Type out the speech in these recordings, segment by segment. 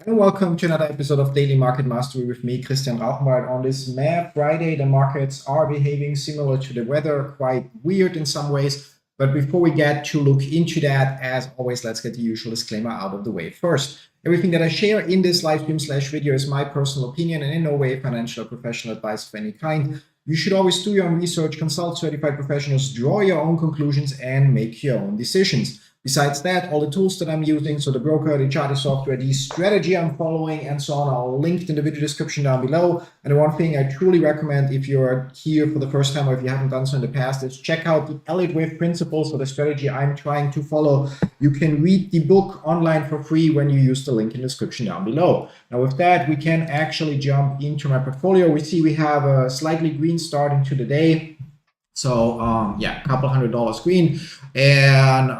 And welcome to another episode of Daily Market Mastery with me, Christian Rauchenwald. On this Mad Friday, the markets are behaving similar to the weather, quite weird in some ways. But before we get to look into that, as always, let's get the usual disclaimer out of the way first. Everything that I share in this live stream/video is my personal opinion and in no way financial or professional advice of any kind. You should always do your own research, consult certified professionals, draw your own conclusions, and make your own decisions. Besides that, all the tools that I'm using, so the broker, the charter software, the strategy I'm following, and so on, are linked in the video description down below. And the one thing I truly recommend if you're here for the first time or if you haven't done so in the past is check out the Elliott Wave principles, so the strategy I'm trying to follow. You can read the book online for free when you use the link in the description down below. Now with that, we can actually jump into my portfolio. We see we have a slightly green start into the day. So yeah, a couple $100 green, and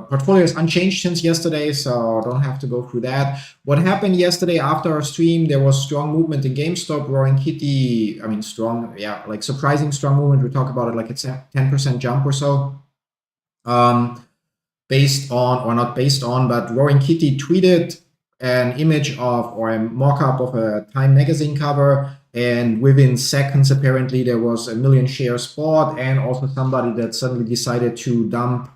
portfolio is unchanged since yesterday, so don't have to go through that. What happened yesterday after our stream? There was strong movement in GameStop, Roaring Kitty. I mean, strong, yeah, like surprising strong movement. We talk about it like it's a 10% jump or so. Based on, or not based on, but Roaring Kitty tweeted an image of, or a mock-up of a Time magazine cover, and within seconds apparently there was 1 million shares bought, and also somebody that suddenly decided to dump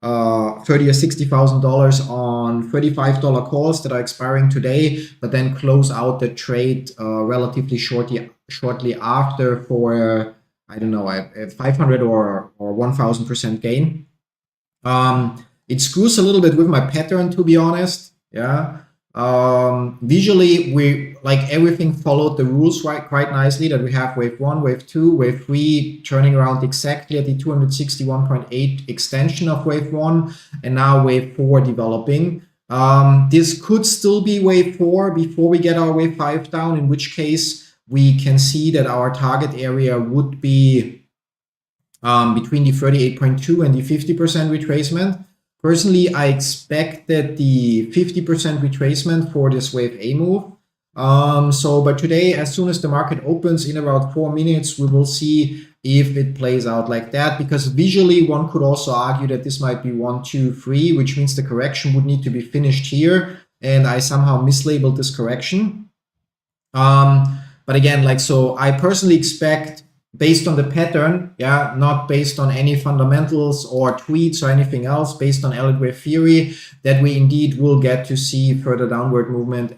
$30,000 or $60,000 on $35 calls that are expiring today, but then close out the trade relatively shortly after for I don't know, a 500 or 1,000% gain. It screws a little bit with my pattern, to be honest. Yeah. Visually, we like everything followed the rules quite nicely, that we have wave 1, wave 2, wave 3 turning around exactly at the 261.8 extension of wave 1, and now wave 4 developing. This could still be wave 4 before we get our wave 5 down, in which case we can see that our target area would be between the 38.2 and the 50% retracement. Personally, I expected the 50% retracement for this wave A move. But today, as soon as the market opens in about 4 minutes, we will see if it plays out like that, because visually one could also argue that this might be 1, 2, 3, which means the correction would need to be finished here, and I somehow mislabeled this correction. But again, like, so I personally expect, based on the pattern, yeah, not based on any fundamentals or tweets or anything else, based on Elliott Wave Theory, that we indeed will get to see further downward movement,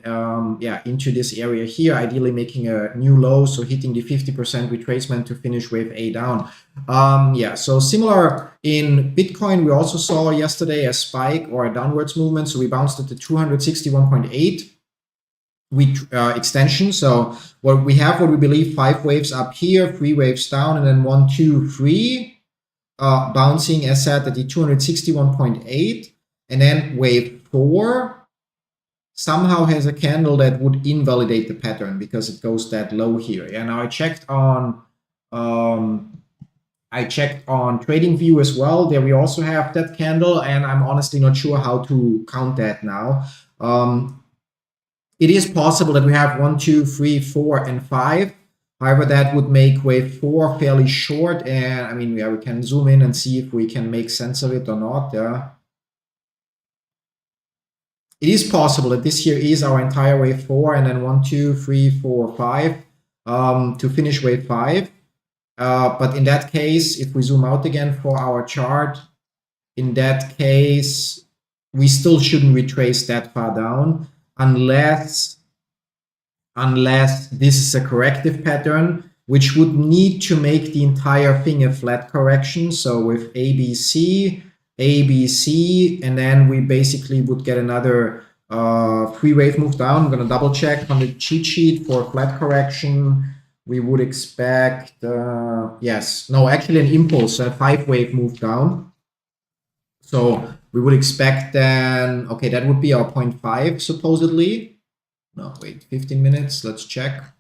into this area here, ideally making a new low, so hitting the 50% retracement to finish wave A down. So similar in Bitcoin, we also saw yesterday a spike or a downwards movement, so we bounced at the 261.8. Extension. So what we have, what we believe, 5 waves up here, 3 waves down, and then 1, 2, 3 bouncing as said at the 261.8, and then wave 4 somehow has a candle that would invalidate the pattern because it goes that low here. Yeah, now I checked on TradingView as well. There we also have that candle, and I'm honestly not sure how to count that now. It is possible that we have 1, 2, 3, 4, and 5. However, that would make wave 4 fairly short. And I mean, yeah, we can zoom in and see if we can make sense of it or not. Yeah. It is possible that this here is our entire wave 4, and then 1, 2, 3, 4, 5 to finish wave 5. But in that case, if we zoom out again for our chart, in that case, we still shouldn't retrace that far down. Unless this is a corrective pattern, which would need to make the entire thing a flat correction. So with ABC, and then we basically would get another 3-wave move down. I'm going to double check on the cheat sheet for flat correction. We would expect, actually an impulse, a 5-wave move down. So we would expect then, okay, that would be our 0.5 supposedly. No, wait, 15 minutes, let's check.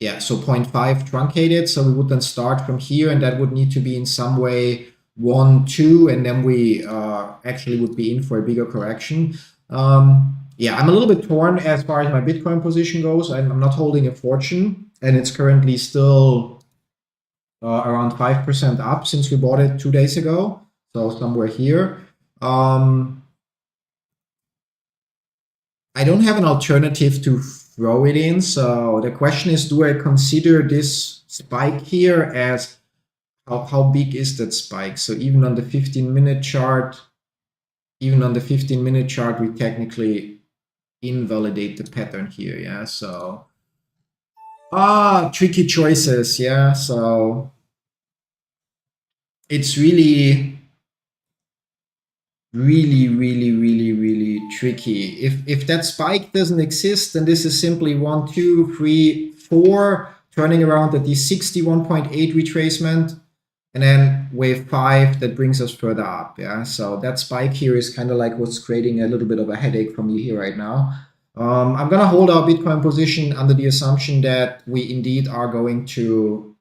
Yeah, so 0.5 truncated, so we would then start from here, and that would need to be in some way 1, 2, and then we actually would be in for a bigger correction. Yeah, I'm a little bit torn as far as my Bitcoin position goes. I'm not holding a fortune, and it's currently still around 5% up since we bought it 2 days ago. So somewhere here. I don't have an alternative to throw it in. So the question is, do I consider this spike here as how big is that spike? So even on the 15-minute chart, we technically invalidate the pattern here. Yeah. So tricky choices. Yeah. So it's really tricky. If that spike doesn't exist, then this is simply 1, 2, 3, 4 turning around at the 61.8 retracement, and then wave 5 that brings us further up. Yeah, so that spike here is kind of like what's creating a little bit of a headache for me here right now. I'm gonna hold our Bitcoin position under the assumption that we indeed are going to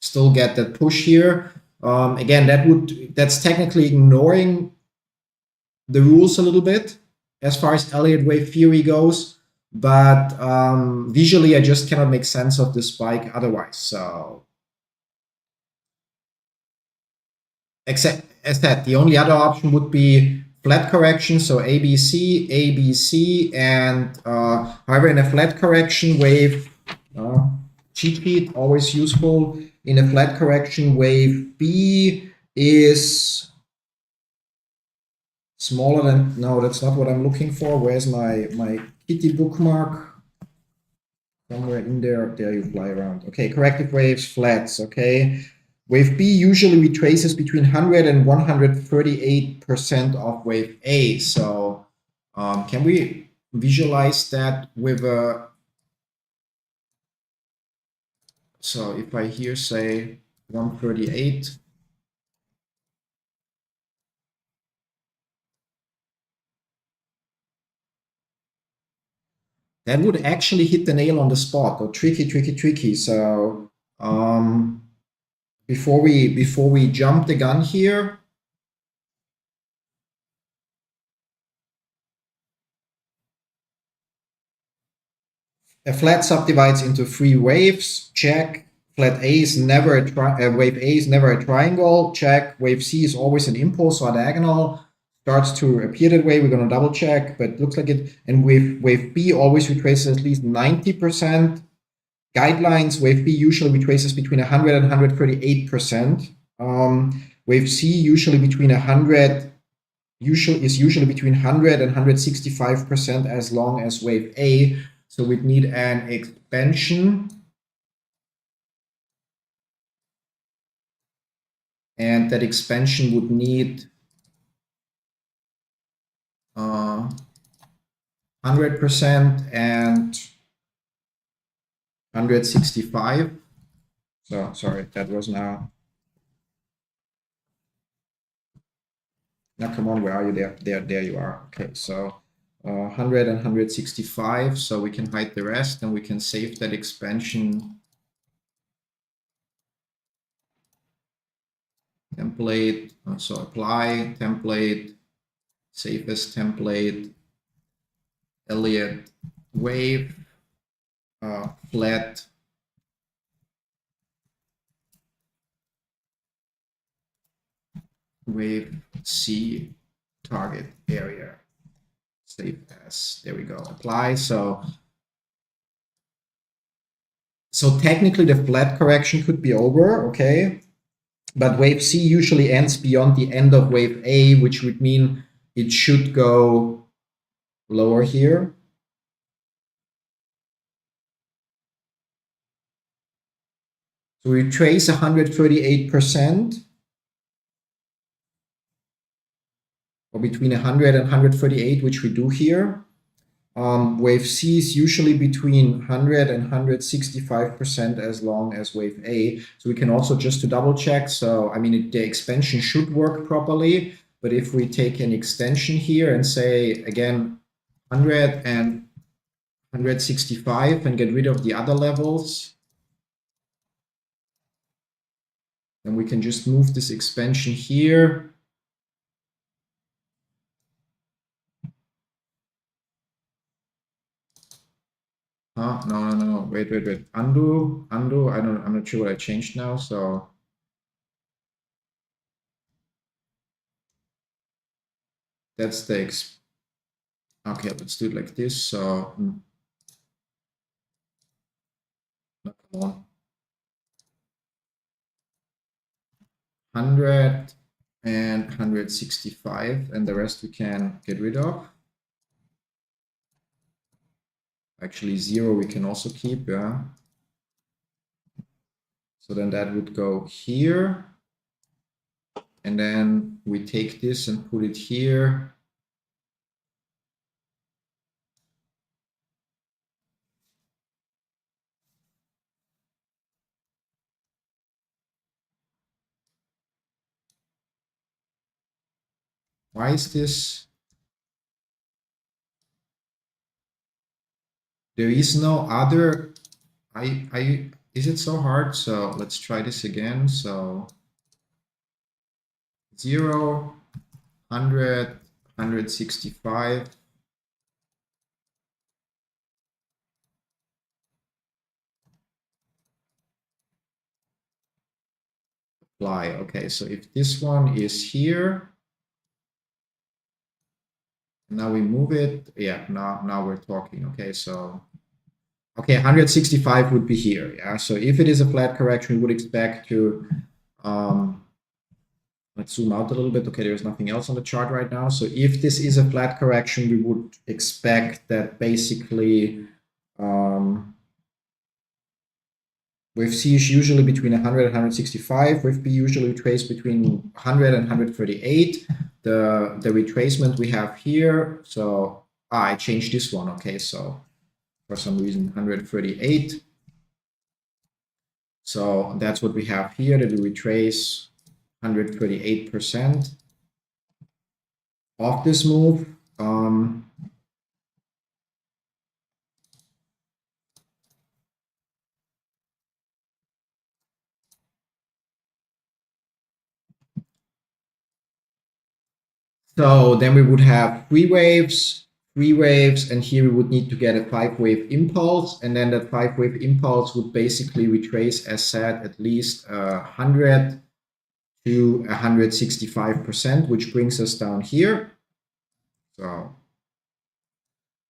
still get that push here. Again, that's technically ignoring the rules a little bit as far as Elliott Wave Theory goes, but visually I just cannot make sense of this spike otherwise. So, except as that, the only other option would be flat correction, so ABC, and however, in a flat correction wave, cheat sheet always useful. In a flat correction, wave B is smaller than, no, that's not what I'm looking for. Where's my kitty bookmark? Somewhere in there. There you fly around. Okay, corrective waves, flats. Okay, wave B usually retraces between 100 and 138% of wave A. So can we visualize that with a, so if I here say 138, that would actually hit the nail on the spot. Or tricky. So before we jump the gun here, a flat subdivides into 3 waves. Check. Flat A is never a wave A is never a triangle. Check. Wave C is always an impulse or diagonal. Starts to appear that way. We're going to double check, but it looks like it. And wave B always retraces at least 90%. Guidelines, wave B usually retraces between 100 and 138%. Wave C usually between 100, usually between 100 and 165% as long as wave A. So we'd need an expansion. And that expansion would need 100% and 165. So sorry, that was now. Now come on, where are you? There you are. Okay, so 100 and 165. So we can hide the rest and we can save that expansion template. So apply template, save as template, Elliott Wave, flat wave C target area. Save as, there we go, apply. So technically the flat correction could be over, okay? But wave C usually ends beyond the end of wave A, which would mean it should go lower here. So we trace 138%, or between 100 and 138, which we do here. Wave C is usually between 100 and 165% as long as wave A. So we can also, just to double check, so I mean, the expansion should work properly, but if we take an extension here and say, again, 100 and 165 and get rid of the other levels, then we can just move this expansion here. No. Wait. Undo. I'm not sure what I changed now. So that's the Okay, let's do it like this. So, come on. 100 and 165, and the rest we can get rid of. Actually, 0 we can also keep, yeah. So then that would go here. And then we take this and put it here. Why is this? There is no other. Is it so hard? So let's try this again. So 0, 100, 165. Apply. Okay, so if this one is here, now we move it. Yeah, now we're talking. Okay, so okay, 165 would be here. Yeah, so if it is a flat correction, we would expect to let's zoom out a little bit. Okay, there's nothing else on the chart right now. So if this is a flat correction, we would expect that basically wave C is usually between 100 and 165. Wave B usually trades between 100 and 138. The retracement we have here. So I changed this one. Okay, so for some reason 138. So that's what we have here, that we retrace 138% of this move. So then we would have three waves, and here we would need to get a 5-wave impulse, and then that 5-wave impulse would basically retrace, as said, at least 100 to 165%, which brings us down here. So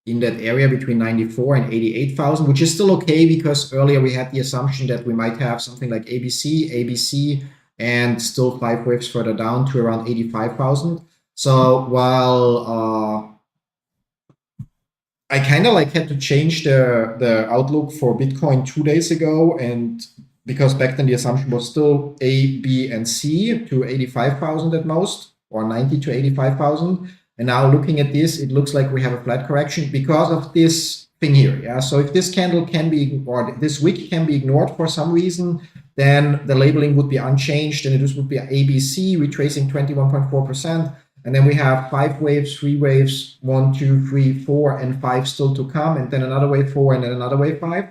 in that area between 94 and 88,000, which is still okay, because earlier we had the assumption that we might have something like ABC, and still 5 waves further down to around 85,000. So while I kind of like had to change the outlook for Bitcoin 2 days ago, and because back then the assumption was still A, B, and C to 85,000 at most, or 90 to 85,000. And now looking at this, it looks like we have a flat correction because of this thing here. Yeah. So if this candle can be, or this wick can be ignored for some reason, then the labeling would be unchanged, and this would be ABC retracing 21.4%. And then we have 5 waves, 3 waves, 1, 2, 3, 4, and 5 still to come, and then another wave 4, and then another wave 5.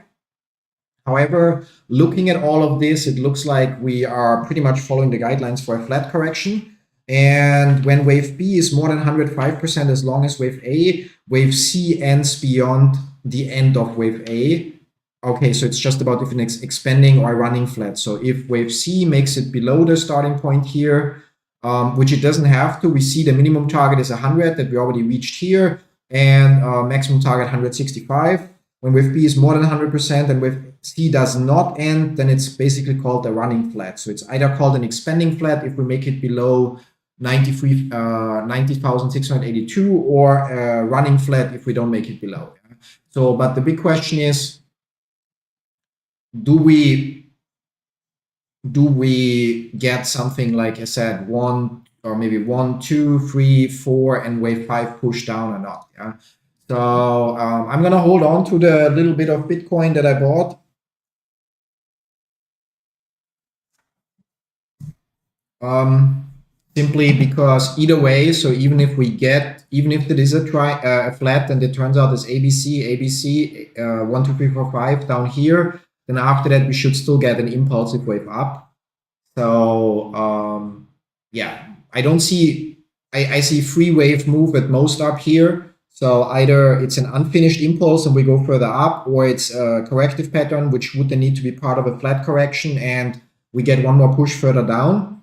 However, looking at all of this, it looks like we are pretty much following the guidelines for a flat correction. And when wave B is more than 105%, as long as wave C ends beyond the end of wave A. Okay, so it's just about if it's expanding or running flat. So if wave C makes it below the starting point here, which it doesn't have to, we see the minimum target is 100 that we already reached here, and maximum target 165. When wave B is more than 100% and wave C does not end, then it's basically called a running flat. So it's either called an expanding flat if we make it below 90,682, or a running flat if we don't make it below. So, but the big question is, do we get something like I said, 1 or maybe 1, 2, 3, 4, and wave 5 push down or not? Yeah. So I'm gonna hold on to the little bit of Bitcoin that I bought. Simply because either way, so even if there is a flat and it turns out it's ABC, 1, 2, 3, 4, 5 down here, then after that we should still get an impulsive wave up. So yeah, I see 3-wave move at most up here. So either it's an unfinished impulse and we go further up, or it's a corrective pattern, which would then need to be part of a flat correction, and we get one more push further down.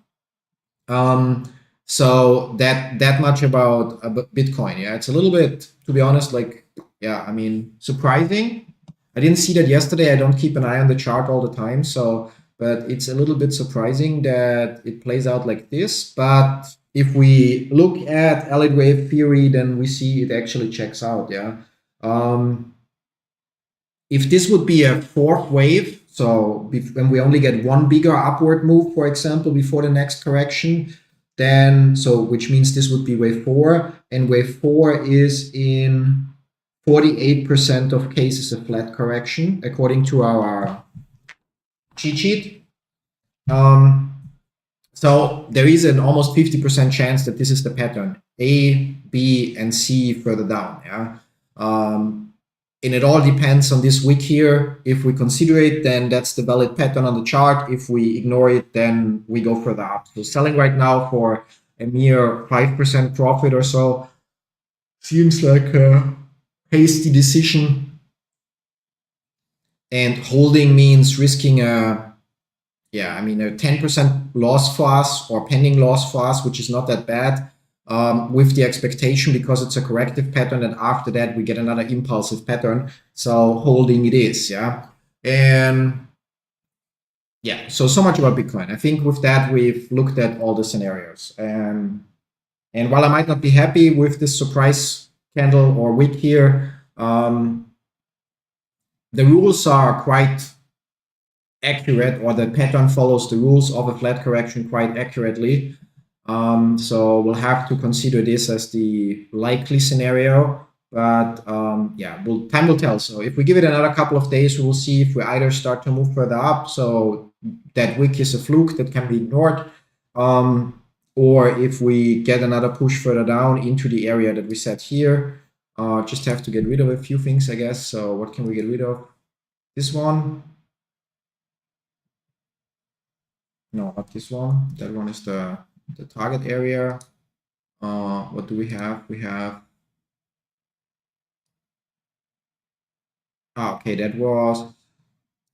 So that much about Bitcoin. Yeah, it's a little bit, to be honest, like, yeah, I mean, surprising. I didn't see that yesterday. I don't keep an eye on the chart all the time, so but it's a little bit surprising that it plays out like this. But if we look at Elliott Wave Theory, then we see it actually checks out. Yeah. If this would be a fourth wave, so when we only get one bigger upward move, for example, before the next correction, then which means this would be wave 4, and wave 4 is in 48% of cases a flat correction according to our cheat sheet. So there is an almost 50% chance that this is the pattern: A, B, and C further down. Yeah. And it all depends on this wick here. If we consider it, then that's the valid pattern on the chart. If we ignore it, then we go further up. So selling right now for a mere 5% profit or so seems like a hasty decision. And holding means risking a 10% loss for us, or pending loss for us, which is not that bad. With the expectation, because it's a corrective pattern, and after that we get another impulsive pattern. So holding it is, yeah. And yeah, so much about Bitcoin. I think with that we've looked at all the scenarios. And while I might not be happy with this surprise candle or wick here, the rules are quite accurate, or the pattern follows the rules of a flat correction quite accurately. So we'll have to consider this as the likely scenario, but time will tell. So if we give it another couple of days, we will see if we either start to move further up, so that wick is a fluke that can be ignored, or if we get another push further down into the area that we set here. Just have to get rid of a few things, I guess. So what can we get rid of? This one. No, not this one. That one is the target area. What do we have? We have, okay, that was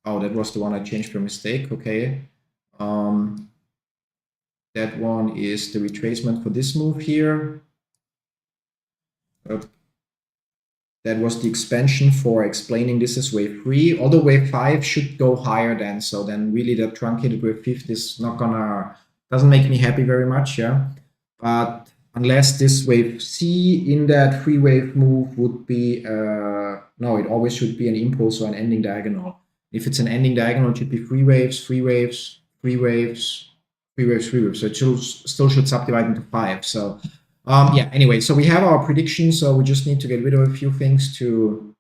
the one I changed by mistake. Okay. That one is the retracement for this move here. That was the expansion for explaining this as wave 3. Although wave 5 should go higher then, so then really the truncated wave 5 is not gonna, doesn't make me happy very much, yeah. But unless this wave C in that 3-wave move would be, no, it always should be an impulse or an ending diagonal. If it's an ending diagonal, it should be 3 waves, 3 waves, 3 waves, 3 waves, 3 waves. So it still should subdivide into 5. So anyway, so we have our prediction, so we just need to get rid of a few things to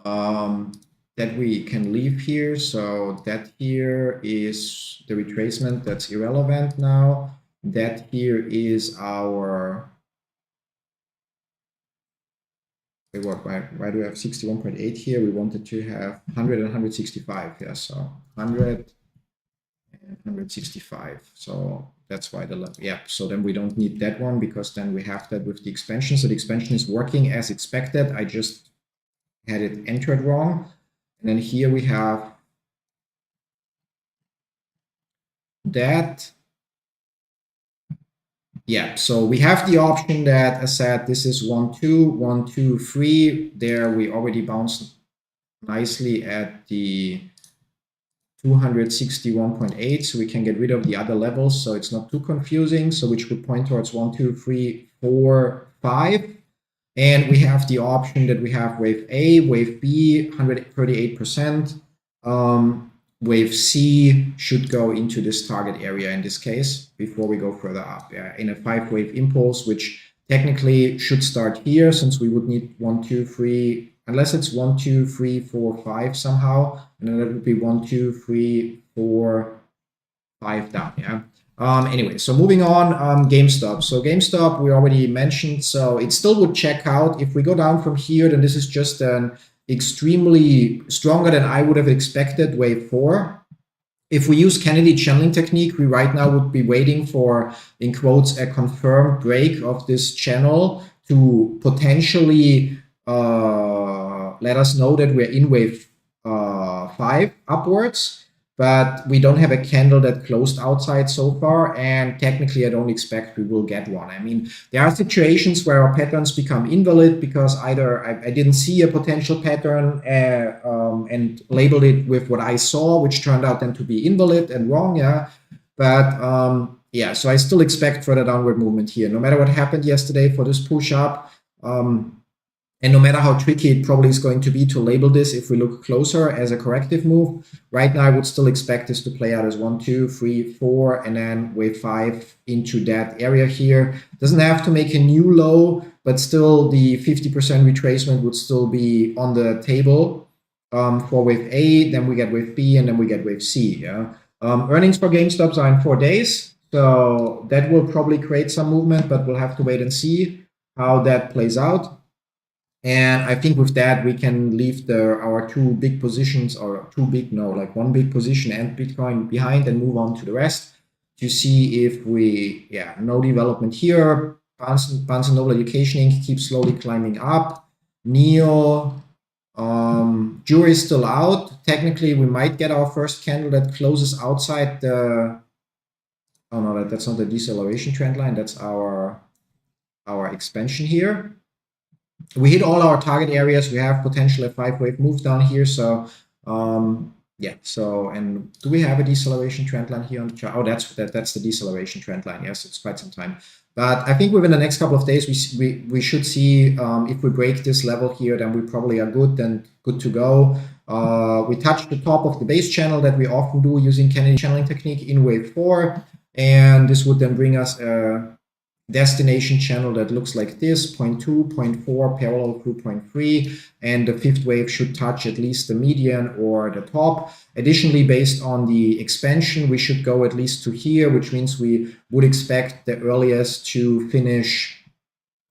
that we can leave here. So that here is the retracement, that's irrelevant now. That here is our, why do we have 61.8 here? We wanted to have 100 and 165, yeah, so 100 and 165. So that's why so then we don't need that one, because then we have that with the expansion. So the expansion is working as expected. I just had it entered wrong. And then here we have that. Yeah, so we have the option that, as said, this is 1, 2, 1, 2, 3. There we already bounced nicely at the 261.8, so we can get rid of the other levels, so it's not too confusing. So which would point towards 1, 2, 3, 4, 5. And we have the option that we have wave A, wave B, 138%. Wave C should go into this target area in this case before we go further up, yeah, in a 5-wave impulse, which technically should start here, since we would need 1, 2, 3, unless it's 1, 2, 3, 4, 5 somehow, and then that would be 1, 2, 3, 4, 5 down, yeah. Anyway, so moving on, GameStop. So GameStop, we already mentioned, so it still would check out. If we go down from here, then this is just an extremely stronger than I would have expected wave 4. If we use Kennedy channeling technique, we right now would be waiting for, in quotes, a confirmed break of this channel to potentially let us know that we're in wave 5 upwards. but we don't have a candle that closed outside so far, and technically I don't expect we will get one. I mean, there are situations where our patterns become invalid because either I didn't see a potential pattern and labeled it with what I saw, which turned out then to be invalid and wrong, yeah. But yeah, so I still expect further downward movement here, no matter what happened yesterday for this push up. And no matter how tricky it probably is going to be to label this if we look closer as a corrective move, right now I would still expect this to play out as 1, 2, 3, 4, and then wave 5 into that area here. Doesn't have to make a new low, but still the 50% retracement would still be on the table for wave A, then we get wave B, and then we get wave C. Yeah. Earnings for GameStops are in 4 days, so that will probably create some movement, but we'll have to wait and see how that plays out. And I think with that, we can leave our two big positions, or like one big position and Bitcoin behind, and move on to the rest to see if we, no development here. Barnes & Noble Education Inc. keeps slowly climbing up. NEO, jury is still out. Technically, we might get our first candle that closes outside the, oh no, that's not the deceleration trend line. That's our expansion here. We hit all our target areas. We have potentially a 5-wave move down here. So yeah. So, and do we have a deceleration trend line here on the chart? Oh, that's the deceleration trend line. Yes, it's quite some time. But I think within the next couple of days, we should see if we break this level here, then we probably are good to go. We touched the top of the base channel that we often do using Kennedy channeling technique in wave 4, and this would then bring us a destination channel that looks like this: 0.2, 0.4, parallel through 0.3, and the 5th wave should touch at least the median or the top. Additionally, based on the expansion, we should go at least to here, which means we would expect the earliest to finish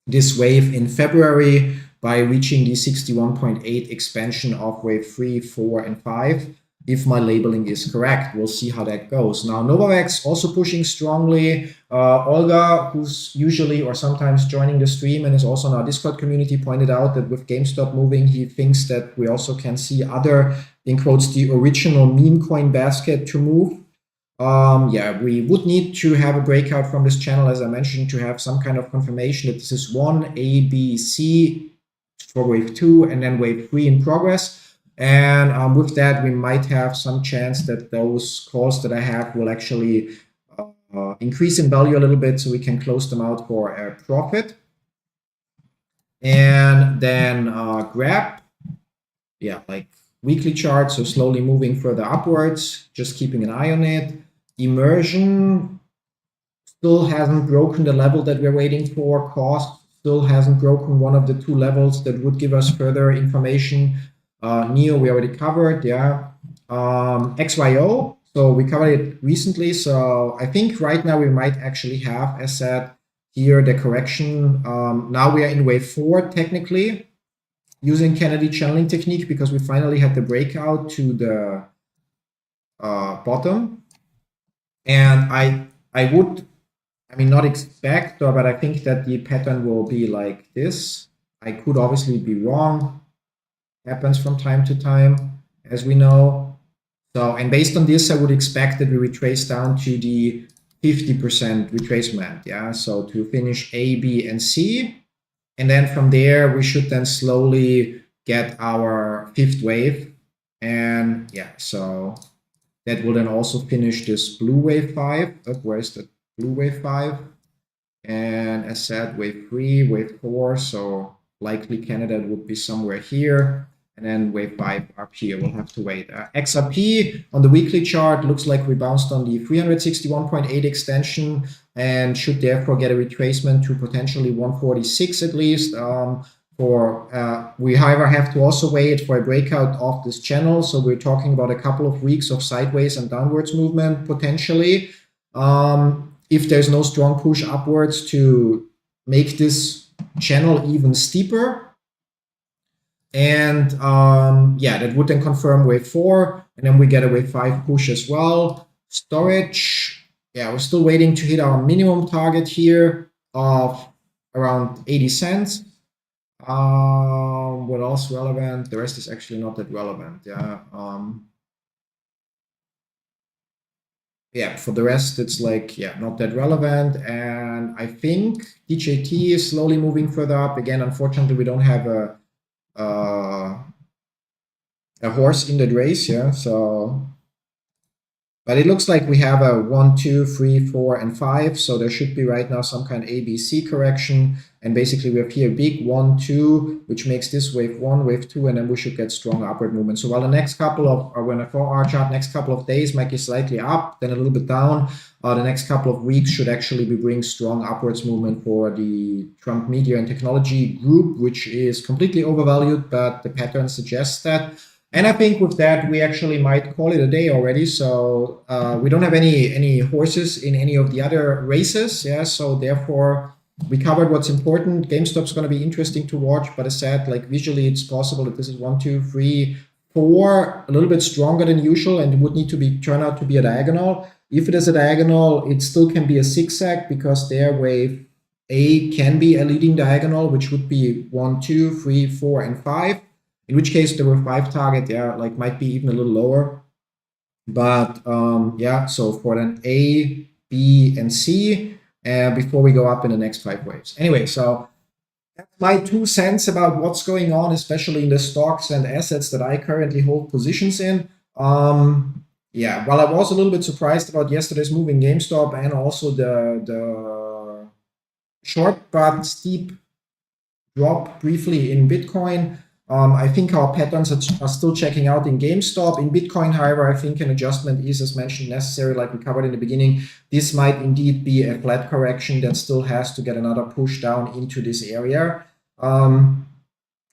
this wave in February by reaching the 61.8 expansion of wave 3, 4, and 5. If my labeling is correct, we'll see how that goes. Now, Novavax also pushing strongly. Olga, who's usually or sometimes joining the stream and is also in our Discord community, pointed out that with GameStop moving, he thinks that we also can see other, in quotes, the original meme coin basket to move. Yeah, we would need to have a breakout from this channel, as I mentioned, to have some kind of confirmation that this is 1, A, B, C for wave 2, and then wave 3 in progress. And with that, we might have some chance that those calls that I have will actually increase in value a little bit, so we can close them out for a profit. And then grab, yeah, like weekly chart, so slowly moving further upwards, just keeping an eye on it. Immersion still hasn't broken the level that we're waiting for. Cost still hasn't broken one of the 2 levels that would give us further information. NEO we already covered, yeah. XYO, so we covered it recently. So I think right now we might actually have, as said here, the correction. Now we are in wave 4 technically, using Kennedy channeling technique, because we finally had the breakout to the bottom. And I would, I mean, not expect, but I think that the pattern will be like this. I could obviously be wrong. Happens from time to time, as we know. So, and based on this, I would expect that we retrace down to the 50% retracement, yeah. So to finish A, B, and C, and then from there we should then slowly get our 5th wave, and yeah, so that will then also finish this blue wave 5. Where's the blue wave 5? And as said, wave 3, wave 4. So likely Canada would be somewhere here. And then wave 5 up here, we'll have to wait. XRP on the weekly chart looks like we bounced on the 361.8 extension and should therefore get a retracement to potentially 146 at least. We, however, have to also wait for a breakout of this channel. So we're talking about a couple of weeks of sideways and downwards movement potentially. If there's no strong push upwards to make this channel even steeper. And yeah, that would then confirm wave 4, and then we get a wave 5 push as well. Storage, yeah, we're still waiting to hit our minimum target here of around 80 cents. What else relevant? The rest is actually not that relevant. Yeah. yeah, for the rest, it's like, yeah, not that relevant. And I think DJT is slowly moving further up. Again, unfortunately, we don't have a horse in that race, yeah. So, but it looks like we have a 1, 2, 3, 4, and 5. So there should be right now some kind of ABC correction. And basically we have here big 1, 2, which makes this wave 1, wave 2, and then we should get strong upward movement. So while the next couple of, or when a 4-hour chart, next couple of days might be slightly up, then a little bit down, the next couple of weeks should actually be bringing strong upwards movement for the Trump Media and Technology Group, which is completely overvalued, but the pattern suggests that. And I think with that, we actually might call it a day already. So we don't have any horses in any of the other races. Yeah. So therefore, we covered what's important. GameStop's going to be interesting to watch. But as said, like visually, it's possible that this is 1, 2, 3, 4, a little bit stronger than usual, and it would need to be turn out to be a diagonal. If it is a diagonal, it still can be a zigzag because their wave A can be a leading diagonal, which would be 1, 2, 3, 4, and 5. In which case the wave 5 target, yeah, like might be even a little lower. But yeah, so for an A, B, and C, before we go up in the next 5 waves. Anyway, so that's my 2 cents about what's going on, especially in the stocks and assets that I currently hold positions in. Yeah, while I was a little bit surprised about yesterday's move in GameStop and also the short but steep drop briefly in Bitcoin, I think our patterns are still checking out in GameStop. In Bitcoin, however, I think an adjustment is, as mentioned, necessary, like we covered in the beginning. This might indeed be a flat correction that still has to get another push down into this area.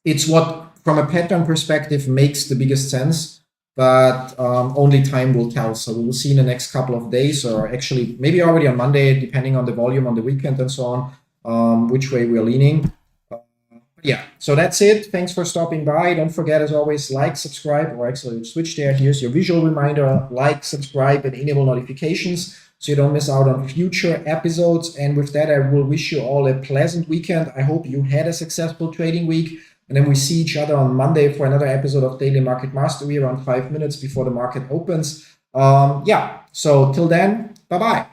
It's what, from a pattern perspective, makes the biggest sense, but only time will tell. So we will see in the next couple of days, or actually maybe already on Monday, depending on the volume on the weekend and so on, which way we're leaning. Yeah, so that's it. Thanks for stopping by. Don't forget, as always, like, subscribe, or actually switch there. Here's your visual reminder. Like, subscribe, and enable notifications so you don't miss out on future episodes. And with that, I will wish you all a pleasant weekend. I hope you had a successful trading week. And then we see each other on Monday for another episode of Daily Market Mastery around 5 minutes before the market opens. Yeah, so till then, bye-bye.